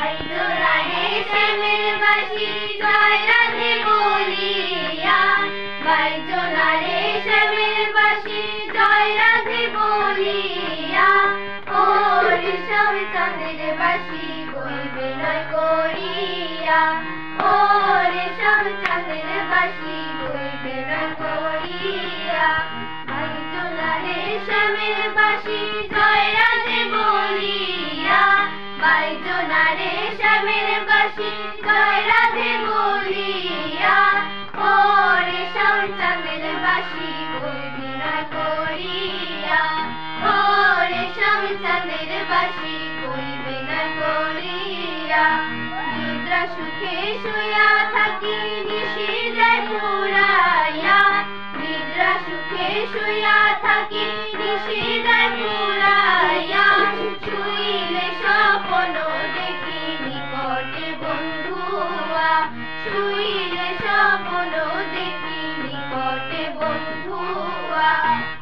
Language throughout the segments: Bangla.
বাইজোড়ারে শ্যামের বাঁশি জয় রাধে বলিয়া, বাইজোড়ারে শ্যামের বাঁশি জয় রাধে বলিয়া, ও রেশম চাঁদের বাঁশি কই বিনয় করিয়া, ও রেশম চাঁদের বাঁশি কই বিনয় করিয়া, বাইজোড়ারে শ্যামের বাঁশি জয় রাধে বলিয়া, বাইজোড়ারে শ্যামের বাঁশি জয় রাধে বলিয়া, ও রেশম চাঁদের বাঁশি কই বিনয় করিয়া, ও রেশম চাঁদের বাঁশি কই বিনয় করিয়া, নিদ্রা সুখে শুয়া থাকি নিশি যায় পুরাইয়া, নিদ্রা সুখে শুয়া থাকি নিশি যায় পুরাইয়া, শুইলে স্বপ্ন দেখি নিকটে বন্ধুয়া, শুইলে স্বপ্ন দেখি নিকটে বন্ধুয়া,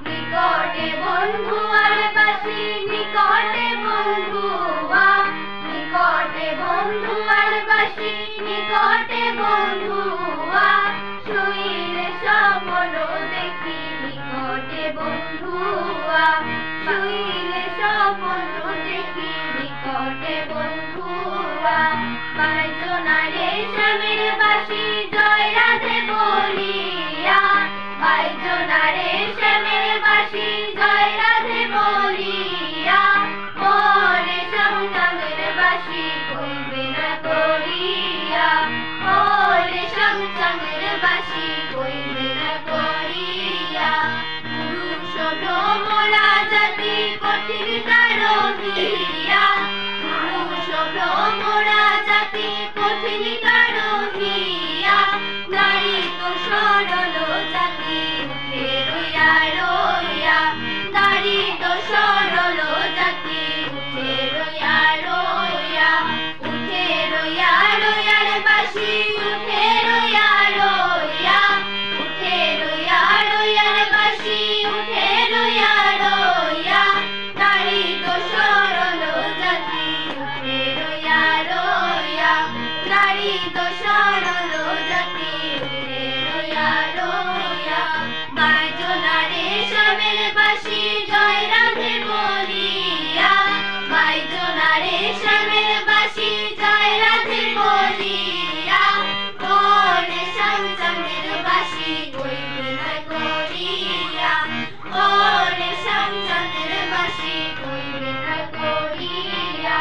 নিকটে বন্ধুয়ার বাঁশি নিকটে বন্ধুয়া, নিকটে বন্ধুয়ার বাঁশি নিকটে বন্ধুয়া, শুইলে স্বপ্ন দেখি নিকটে বন্ধুয়া, শুইলে স্বপ্ন দেখি নিকটে বন্ধুয়া, বাইজোড়ারে শ্যামের বাঁশি জয় রাধে বলিয়া, বাইজোড়ারে শ্যামের বাঁশি জয় রাধে বলিয়া, ও রেশম চাঁদের বাঁশি কই বিনয় করিয়া, ও রেশম চাঁদের বাঁশি কই বিনয় করিয়া, পুরুষ ভ্রমরা জাতি কঠিন কারহিয়া, পুরুষ ভ্রমরা জাতি কঠিন কারহিয়া, নারী তো সরল জাতি উঠে রইয়া রইয়া, নারী তো সরল জাতি উঠে রইয়া রইয়া, উঠে রইয়া রইয়ার বাঁশি উঠে রইয়া রইয়া, উঠে রইয়া রইয়ার বাঁশি উঠে রইয়া রইয়া, নারী তো সরল জাতি উঠে রইয়া রইয়া, নারী তো সরল জাতি উঠে রইয়া রইয়া, বাইজোড়ারে শ্যামের বাঁশি জয় রাধে বলিয়া, বাইজোড়ারে শ্যামের বাঁশি জয় রাধে বলিয়া, ও রেশম চাঁদের বাঁশি কই বিনয় করিয়া, ও রেশম চাঁদের বাঁশি কই বিনয় করিয়া,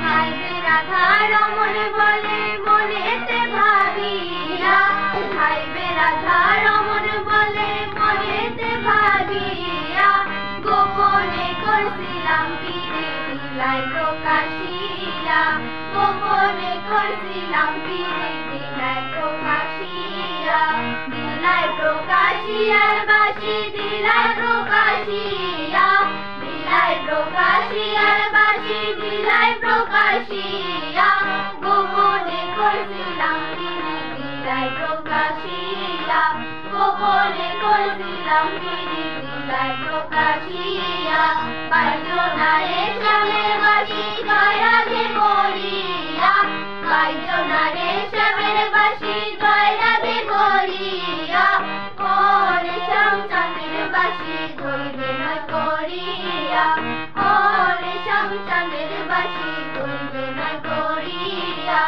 ভাইবে রাধা রমণ বলে মনেতে ভাবিয়া, ভাইবে রাধা রমণ বলে মনেতে ভাবিয়া, গোপনে করছিলাম পীরে দিলাই প্রকাশিয়া, গোপনে করছিলাম পীরে দিলাই প্রকাশিয়া, দিলাই প্রকাশিয়ার বাঁশি দিলাই প্রকাশিয়া, দিলাই প্রকাশিয়ার বাঁশি দিলাই প্রকাশিয়া, গোপনে করছিলাম পীরে দিলাই প্রকাশিয়া, গোপনে করছিলাম পীরে দিলাই প্রকাশিয়া, বাইজোড়ারে শ্যামের বাঁশি জয় রাধে বলিয়া, বাইজোড়ারে শ্যামের বাঁশি জয় রাধে বলিয়া, ও রেশম চাঁদের বাঁশি কই বিনয় করিয়া, ও রেশম চাঁদের বাঁশি কই বিনয় করিয়া।